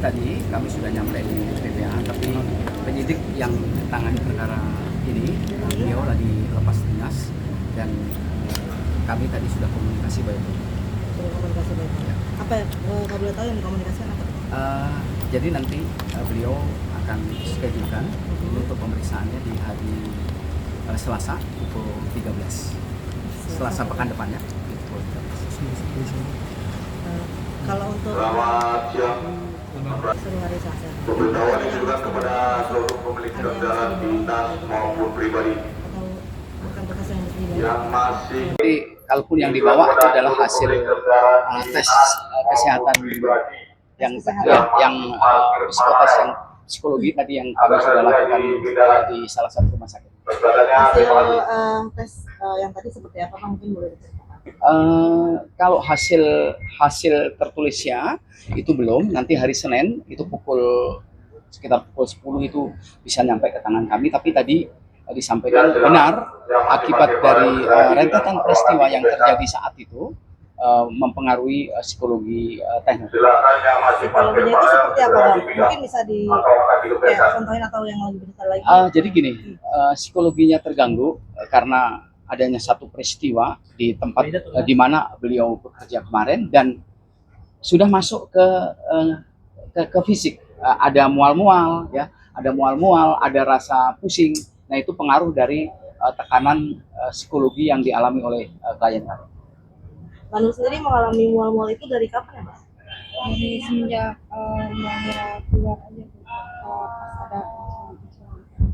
tadi kami sudah nyampe di PPA, tapi penyidik yang tangani perkara ini beliau lagi lepas dinas dan kami tadi sudah komunikasi baik-baik. Sudah komunikasi baik. Ya. Apa nggak boleh tahu yang dikomunikasikan apa? Jadi nanti beliau akan schedulekan untuk pemeriksaannya di hari Selasa pukul 13. Selasa pekan depan ya. Pukul 13. Kalau untuk Selamat siang. seluruh hari Selasa. Pemberitahuan juga kepada seluruh pemilik kendaraan dinas maupun pribadi Atau bukan bekas yang mesti dibawa? yang masih Jadi kalaupun yang dibawa itu adalah hasil tes kesehatan yang psikotes yang psikologi tadi yang kami sudah lakukan di salah satu rumah sakit. Hasil tes yang tadi seperti apa? Mungkin boleh diceritakan. Kalau hasil tertulisnya itu belum, nanti hari Senin itu sekitar pukul 10 itu bisa nyampe ke tangan kami, tapi tadi disampaikan benar akibat dari rentetan peristiwa yang terjadi saat itu mempengaruhi psikologi teknik. Psikologinya itu seperti apa, Bang? Mungkin bisa contohin atau yang lebih besar lagi. Jadi gini, psikologinya terganggu karena adanya satu peristiwa di tempat di mana beliau bekerja kemarin dan sudah masuk ke fisik. Ada mual-mual ya, ada rasa pusing. Nah, itu pengaruh dari tekanan psikologi yang dialami oleh klien kami. Manu sendiri mengalami mual-mual itu dari kapan ya, Mas? Dari semenjak Mahira keluar aja tuh,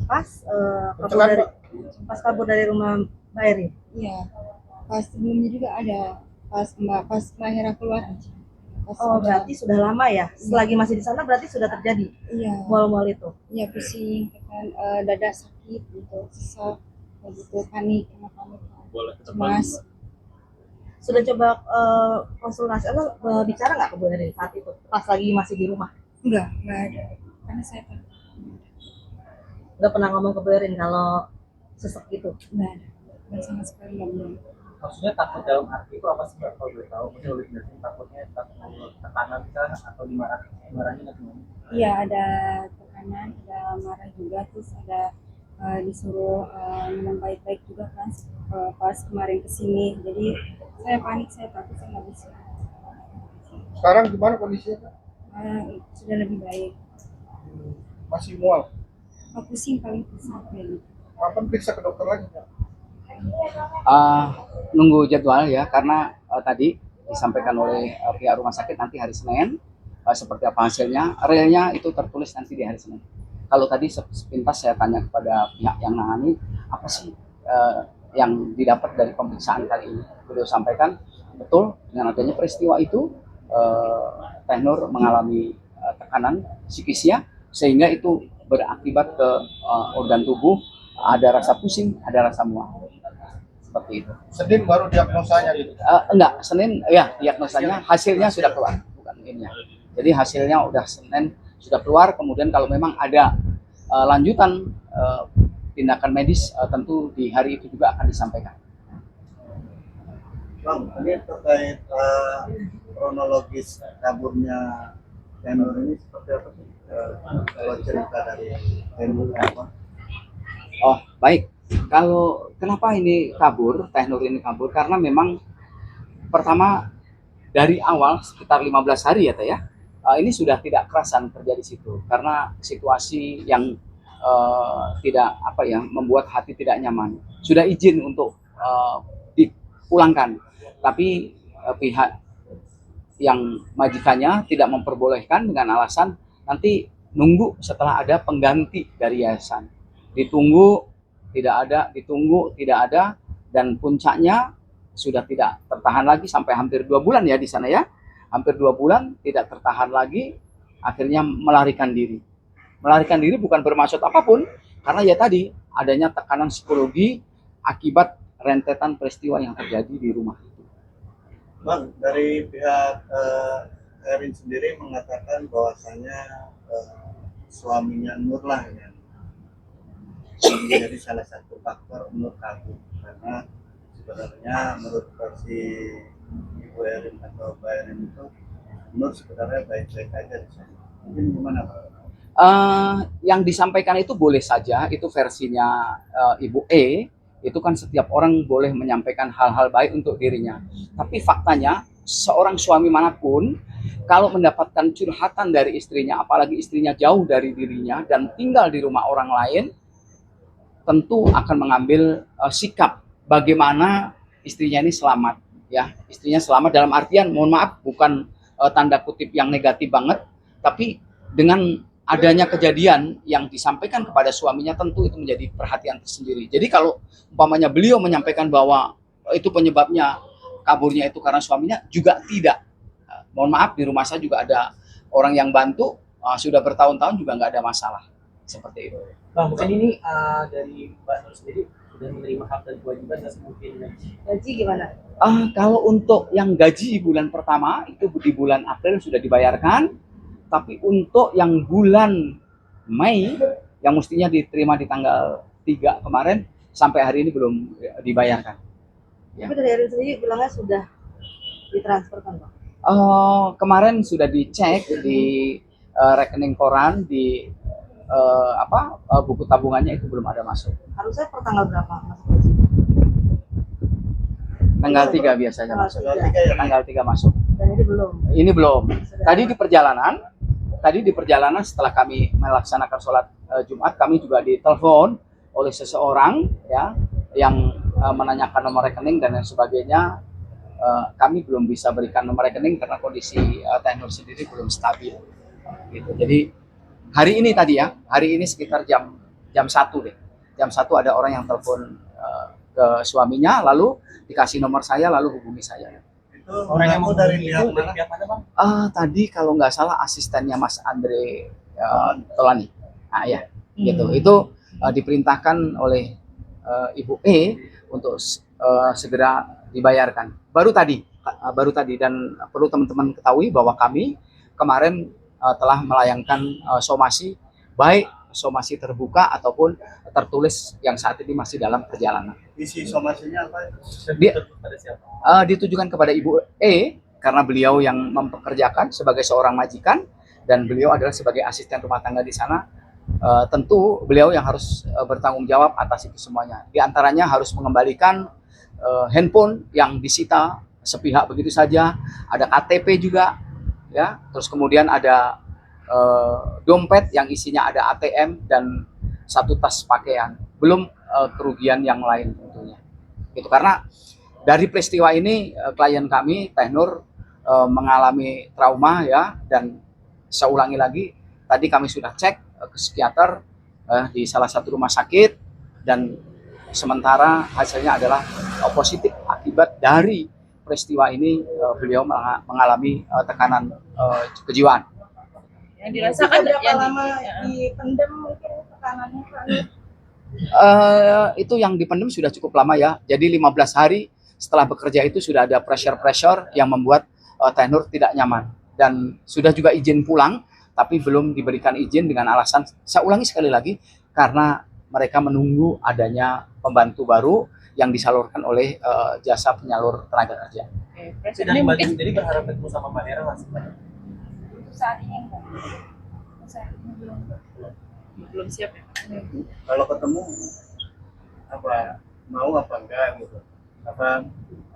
pas ada Pas kabur dari rumah Mbak Eri. iya, pas sebelumnya juga ada pas Mahira keluar aja. Berarti sudah lama ya. Selagi masih di sana berarti sudah terjadi Iya, mual-mual itu. iya pusing, kan dada sakit gitu, sesak, kayak gitu, panik, cemas. Sudah coba konsultasi atau bicara nggak ke Bu Eri saat itu pas lagi masih di rumah? Enggak ada, karena saya takut. Nggak pernah ngomong ke Bu Erin kalau sesek gitu? Nggak sama sekali nggak boleh. Maksudnya takut dalam arti itu apa sih Mbak, kalau boleh tahu? Mungkin lebih jelasin takutnya takut tekanan kah atau dimarahin atau gimana? Iya, ada tekanan, ada marah juga, terus ada disuruh minum baik-baik juga kan pas kemarin kesini. Jadi saya panik, saya takut, saya nggak bisa. Sekarang gimana kondisinya? Sudah lebih baik. Masih mual. Pusing, paling pusing kayak gitu. Kapan periksa ke dokter lagi? Nunggu jadwal ya, karena tadi disampaikan oleh pihak rumah sakit nanti hari Senin seperti apa hasilnya. Realnya itu tertulis nanti di hari Senin. Kalau tadi sepintas saya tanya kepada pihak yang nangani, apa sih yang didapat dari pemeriksaan kali ini? Beliau sampaikan betul dengan adanya peristiwa itu Teh Nur mengalami tekanan psikisnya sehingga itu berakibat ke organ tubuh, ada rasa pusing, ada rasa mual. Seperti itu. Senin baru diagnosanya gitu. Enggak, Senin ya diagnosanya hasilnya sudah keluar, bukan ininya. Jadi hasilnya udah Senin sudah keluar, kemudian kalau memang ada lanjutan tindakan medis tentu di hari itu juga akan disampaikan. Bang, ini terkait kronologis kaburnya Teh Nur ini seperti apa sih? Kalau cerita dari Teh Nur apa? Oh, baik. Kalau kenapa ini kabur, Teh Nur ini kabur? Karena memang pertama dari awal sekitar 15 hari ya Teh ya, ini sudah tidak kerasan kerja di situ karena situasi yang tidak membuat hati tidak nyaman. Sudah izin untuk dipulangkan, tapi pihak yang majikannya tidak memperbolehkan dengan alasan nanti nunggu setelah ada pengganti dari yayasan. Ditunggu tidak ada, dan puncaknya sudah tidak tertahan lagi sampai hampir 2 bulan ya di sana ya. Hampir 2 bulan tidak tertahan lagi, akhirnya melarikan diri. Melarikan diri bukan bermaksud apapun, karena ya tadi adanya tekanan psikologi akibat rentetan peristiwa yang terjadi di rumah. Bang, dari pihak Erin sendiri mengatakan bahwasanya suaminya Nur lah yang menjadi salah satu faktor Nur kabur, karena sebenarnya menurut versi Ibu Erin atau Mbak Erin itu Nur sebenarnya baik-baik aja di sana. Ini gimana Pak? Yang disampaikan itu boleh saja, itu versinya Ibu E, itu kan setiap orang boleh menyampaikan hal-hal baik untuk dirinya. Tapi faktanya, seorang suami manapun, kalau mendapatkan curhatan dari istrinya, apalagi istrinya jauh dari dirinya dan tinggal di rumah orang lain, tentu akan mengambil sikap bagaimana istrinya ini selamat. Ya, istrinya selamat dalam artian, mohon maaf, bukan tanda kutip yang negatif banget, tapi dengan adanya kejadian yang disampaikan kepada suaminya tentu itu menjadi perhatian tersendiri. Jadi kalau umpamanya beliau menyampaikan bahwa itu penyebabnya kaburnya itu karena suaminya, juga tidak. Mohon maaf, di rumah saya juga ada orang yang bantu, sudah bertahun-tahun juga nggak ada masalah seperti itu. Bang, mungkin ini dari Mbak Nur sendiri sudah menerima hak dan kewajiban dan mungkin Gaji gimana? Kalau untuk yang gaji bulan pertama itu di bulan April sudah dibayarkan, tapi untuk yang bulan Mei yang mestinya diterima di tanggal 3 kemarin sampai hari ini belum dibayarkan. Ya. Tapi dari Erin sendiri bilangnya sudah ditransferkan, Pak. Kemarin sudah dicek di rekening koran di buku tabungannya itu belum ada masuk. Harusnya per tanggal berapa masuk gaji? Tanggal 3 biasanya masuk. Tanggal 3 ya? Tanggal 3 masuk. Dan ini belum. Ini belum. Sudah. Tadi di perjalanan setelah kami melaksanakan sholat Jumat, kami juga ditelepon oleh seseorang ya yang menanyakan nomor rekening dan lain sebagainya. Kami belum bisa berikan nomor rekening karena kondisi Teh Nur sendiri belum stabil. Gitu. Jadi hari ini sekitar jam 1 deh. Jam 1 ada orang yang telepon ke suaminya, lalu dikasih nomor saya, lalu hubungi saya. Itu orang yang mengaku mau dari itu pihak dari mana? pihak mana Bang? Tadi kalau nggak salah asistennya Mas Andre Tolani. Nah ya, gitu. Itu diperintahkan oleh Ibu E untuk segera dibayarkan. Baru tadi dan perlu teman-teman ketahui bahwa kami kemarin telah melayangkan somasi, baik somasi terbuka ataupun tertulis yang saat ini masih dalam perjalanan. Isi somasinya apa? Dia- Pada siapa? Ditujukan kepada Ibu E karena beliau yang mempekerjakan sebagai seorang majikan dan beliau adalah sebagai asisten rumah tangga di sana. Tentu beliau yang harus bertanggung jawab atas itu semuanya. Di antaranya harus mengembalikan handphone yang disita sepihak begitu saja, ada KTP juga, ya. Terus kemudian ada dompet yang isinya ada ATM dan satu tas pakaian. Belum kerugian yang lain tentunya. Itu karena dari peristiwa ini klien kami Teh Nur mengalami trauma ya, dan saya ulangi lagi, tadi kami sudah cek ke psikiater di salah satu rumah sakit dan sementara hasilnya adalah positif akibat dari peristiwa ini. Beliau mengalami tekanan kejiwaan. Yang dirasakan Berapa yang lama dipendam mungkin tekanannya, Pak? Itu yang dipendam sudah cukup lama ya. Jadi 15 hari setelah bekerja itu sudah ada pressure yang membuat Teh Nur tidak nyaman dan sudah juga izin pulang, tapi belum diberikan izin dengan alasan, saya ulangi sekali lagi, karena mereka menunggu adanya pembantu baru yang disalurkan oleh jasa penyalur tenaga kerja. Presiden Dari Mbak mungkin sendiri berharap ketemu sama Mbak Era nggak sih? Saat ini enggak. Saat ini belum. belum siap ya. Kalau ketemu apa mau apa enggak gitu? Apa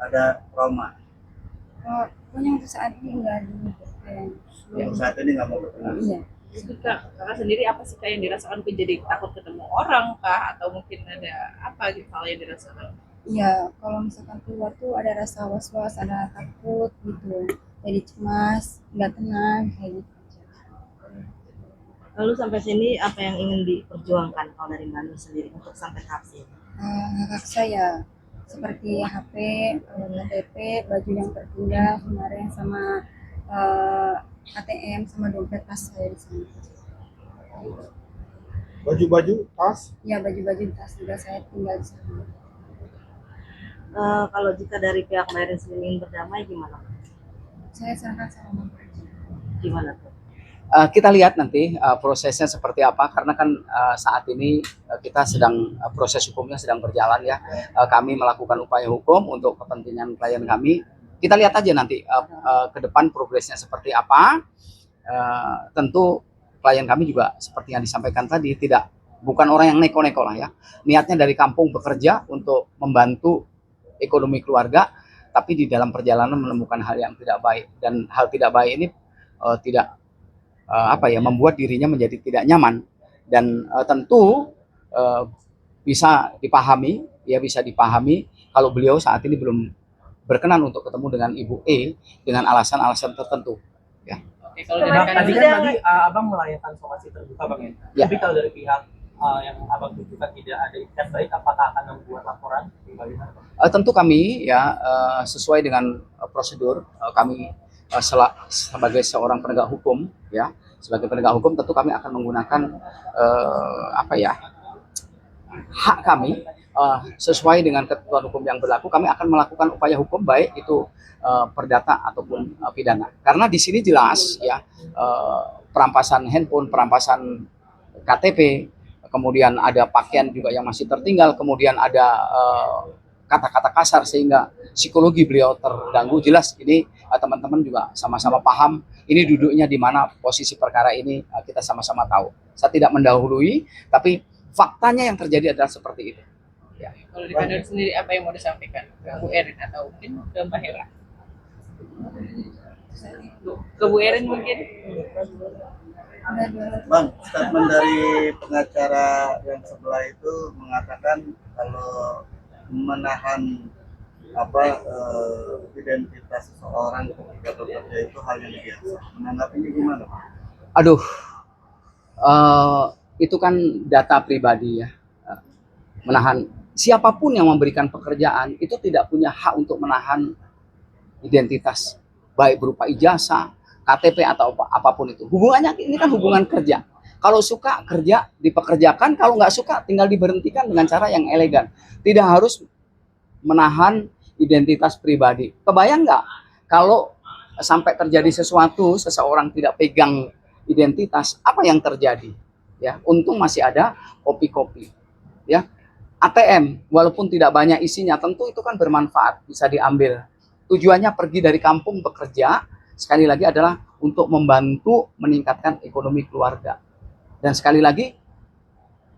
ada trauma? Pokoknya untuk saat ini enggak dulu. Yang saat ini nggak mau ketemu. Iya. Jadi kakak sendiri apa sih kak yang dirasakan? Mungkin jadi takut ketemu orang kah? Atau mungkin ada apa gitu hal yang dirasakan? Iya, kalau misalkan keluar tuh ada rasa was-was, ada takut gitu. Jadi cemas, nggak tenang kayak gitu. Lalu sampai sini apa yang ingin diperjuangkan kalau dari Mbak Nur sendiri untuk sampai tahap ini? Hak saya seperti HP, KTP, baju yang tertinggal kemarin sama ATM sama dompet tas saya di sana. Baju-baju, tas, Ya baju-baju tas juga saya tinggal di sana. Kalau jika dari pihak Mbak Erin sendiri ingin berdamai gimana? Saya serahkan sama mama. Gimana tuh? Kita lihat nanti prosesnya seperti apa, karena kan saat ini kita sedang proses hukumnya sedang berjalan ya. Kami melakukan upaya hukum untuk kepentingan klien kami. Kita lihat aja nanti ke depan progresnya seperti apa. tentu klien kami juga seperti yang disampaikan tadi bukan orang yang neko-neko lah ya. Niatnya dari kampung bekerja untuk membantu ekonomi keluarga, tapi di dalam perjalanan menemukan hal yang tidak baik, dan hal tidak baik ini tidak membuat dirinya menjadi tidak nyaman, dan tentu bisa dipahami kalau beliau saat ini belum berkenan untuk ketemu dengan Ibu E dengan alasan-alasan tertentu ya. Oke, kalau Nah, dari Nah, tadi kan sidang- tadi abang melayangkan somasi terbuka bang ya. Ya. Tapi kalau dari pihak yang abang tunjukkan tidak ada itikat baik, apakah akan membuat laporan? Tentu kami ya sesuai dengan prosedur kami sebagai seorang penegak hukum ya, sebagai penegak hukum tentu kami akan menggunakan hak kami sesuai dengan ketentuan hukum yang berlaku. Kami akan melakukan upaya hukum baik itu perdata ataupun pidana. Karena di sini jelas ya perampasan handphone, perampasan KTP, kemudian ada pakaian juga yang masih tertinggal, kemudian ada kata-kata kasar sehingga psikologi beliau terganggu. Jelas ini teman-teman juga sama-sama paham ini duduknya di mana, posisi perkara ini kita sama-sama tahu. Saya tidak mendahului, tapi faktanya yang terjadi adalah seperti itu. Ya. Kalau di Kanur sendiri apa yang mau disampaikan ke Bu Erin atau mungkin ke Mbak Hera? Ke Bu Erin mungkin? Bang, statement dari pengacara yang sebelah itu mengatakan kalau menahan identitas seseorang ketika bekerja itu hal yang biasa. Menanggapi ini gimana, Pak? Aduh, itu kan data pribadi ya. Menahan siapapun yang memberikan pekerjaan itu tidak punya hak untuk menahan identitas, baik berupa ijazah, KTP atau apapun itu. Hubungannya ini kan hubungan kerja. Kalau suka kerja dipekerjakan, kalau nggak suka tinggal diberhentikan dengan cara yang elegan. Tidak harus menahan identitas pribadi. Kebayang nggak kalau sampai terjadi sesuatu, seseorang tidak pegang identitas, apa yang terjadi? Ya, untung masih ada kopi-kopi. Ya, ATM walaupun tidak banyak isinya, tentu itu kan bermanfaat, bisa diambil. Tujuannya pergi dari kampung bekerja, sekali lagi adalah untuk membantu meningkatkan ekonomi keluarga. Dan sekali lagi,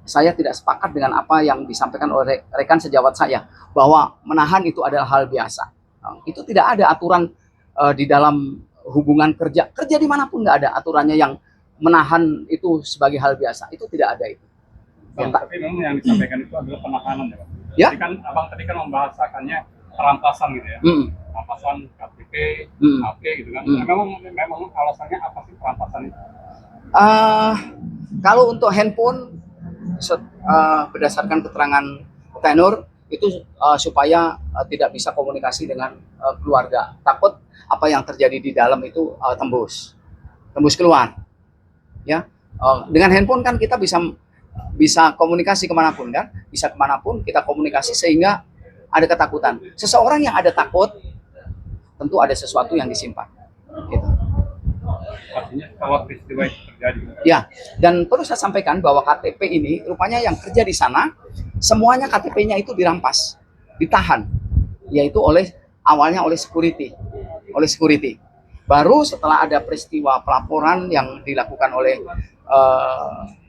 saya tidak sepakat dengan apa yang disampaikan oleh rekan sejawat saya, bahwa menahan itu adalah hal biasa. Itu tidak ada aturan di dalam hubungan kerja. Kerja dimanapun nggak ada aturannya yang menahan itu sebagai hal biasa. Itu tidak ada itu. Bang, tapi memang yang disampaikan itu adalah penahanan ya, Bang. Ya. Abang tadi kan membahasakannya perampasan gitu ya. Perampasan KTP, HP gitu kan. Memang alasannya apa sih perampasan itu? Kalau untuk handphone berdasarkan keterangan tenor itu supaya tidak bisa komunikasi dengan keluarga. Takut apa yang terjadi di dalam itu tembus keluar. Ya, dengan handphone kan kita bisa komunikasi kemanapun kan, bisa kemanapun kita komunikasi sehingga ada ketakutan. Seseorang yang ada takut, tentu ada sesuatu yang disimpan. Gitu. Artinya kalau peristiwa itu terjadi. Ya, dan perlu saya sampaikan bahwa KTP ini rupanya yang kerja di sana, semuanya KTP-nya itu dirampas, ditahan, yaitu awalnya oleh security. Baru setelah ada peristiwa pelaporan yang dilakukan oleh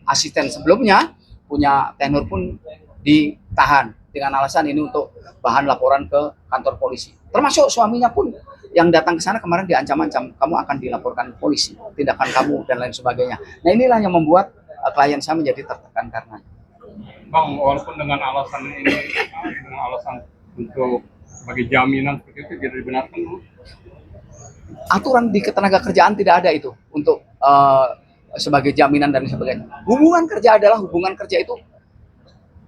asisten sebelumnya, punya tenor pun ditahan dengan alasan ini untuk bahan laporan ke kantor polisi. Termasuk suaminya pun yang datang ke sana kemarin diancam-ancam, kamu akan dilaporkan polisi, tindakan kamu dan lain sebagainya. Nah inilah yang membuat klien saya menjadi tertekan karena. Bang, walaupun dengan alasan ini, dengan alasan untuk sebagai jaminan seperti itu tidak dibenarkan, Aturan di ketenagakerjaan tidak ada itu untuk sebagai jaminan dan sebagainya. Hubungan kerja adalah hubungan kerja itu,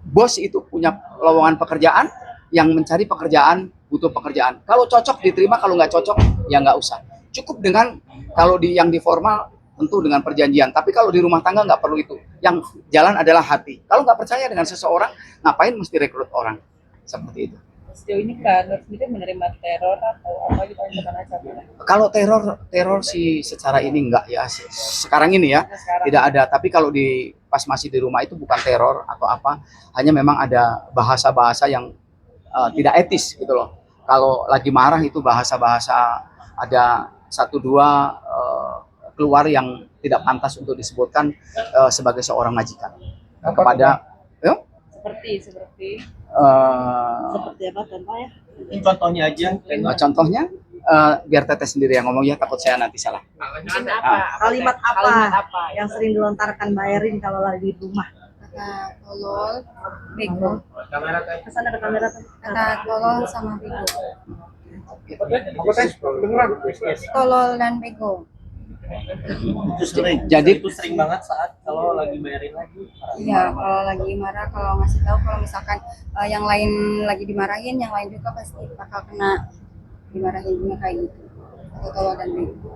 bos itu punya lowongan pekerjaan, yang mencari pekerjaan butuh pekerjaan. Kalau cocok diterima, kalau nggak cocok ya nggak usah. Cukup dengan kalau yang di formal tentu dengan perjanjian. Tapi kalau di rumah tangga nggak perlu itu. Yang jalan adalah hati. Kalau nggak percaya dengan seseorang, ngapain mesti rekrut orang? Seperti itu. Sejauh ini Kanur sendiri menerima teror atau apa gitu dengan acara? Kalau teror sih secara ini enggak ya. Sekarang ini ya tidak ada. Tapi kalau pas masih di rumah itu bukan teror atau apa. Hanya memang ada bahasa-bahasa yang tidak etis gitu loh. Kalau lagi marah itu bahasa-bahasa ada 1-2 keluar yang tidak pantas untuk disebutkan sebagai seorang majikan kepada Seperti Seperti apa contohnya? Ini contohnya aja. contohnya biar Teteh sendiri yang ngomong ya, takut saya nanti salah. mungkin apa? Kalimat apa? Kalimat apa? Yang sering dilontarkan Mbak Erin kalau lagi di rumah? Kata tolol, bego. Kamera teh. Kesana ke kamera tuh. Kata tolol sama bego. Aku teh beneran. Tolol dan bego. Itu sering. Jadi Itu sering banget saat kalau lagi bayarin lagi. Iya, kalau lagi marah, kalau ngasih tahu, kalau misalkan yang lain lagi dimarahin, yang lain juga pasti bakal kena dimarahin juga kayak gitu. Atau tolol dan bego.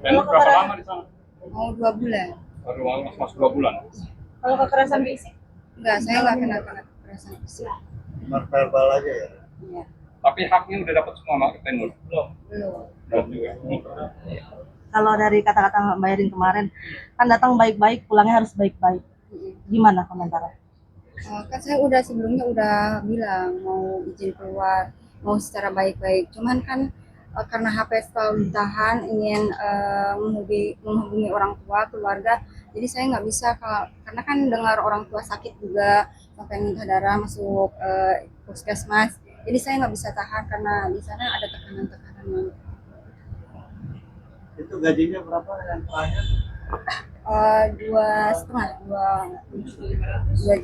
Dan berapa lama di sana? Mau 2 bulan. Baru masuk 2 bulan. Kalau kekerasan fisik? Enggak, saya nggak kena kekerasan fisik. Verbal aja ya. Iya, Tapi haknya udah dapat semua Mbak Tenur. belum. Belum juga. Kalau dari kata-kata Mbak Erin kemarin, kan datang baik-baik, pulangnya harus baik-baik. Gimana komentarnya? Kan saya udah sebelumnya udah bilang mau izin keluar, mau secara baik-baik. Cuman kan karena HP selalu ditahan, ingin menghubungi orang tua, keluarga, jadi saya nggak bisa karena kan dengar orang tua sakit juga sampai minta darah masuk puskesmas. Jadi saya nggak bisa tahan karena di sana ada tekanan-tekanan. Itu gajinya berapa yang terakhir? 2,5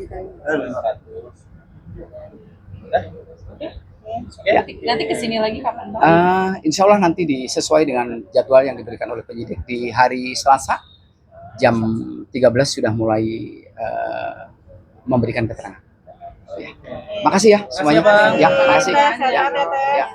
juta. 500. Nanti kesini lagi kapan Pak? Insya Allah nanti disesuai dengan jadwal yang diberikan oleh penyidik di hari Selasa jam 13 sudah mulai memberikan keterangan. Ya. Makasih ya semuanya. Bang. Ya, makasih. Sehat-sehat Ya, ya, Teh. ya.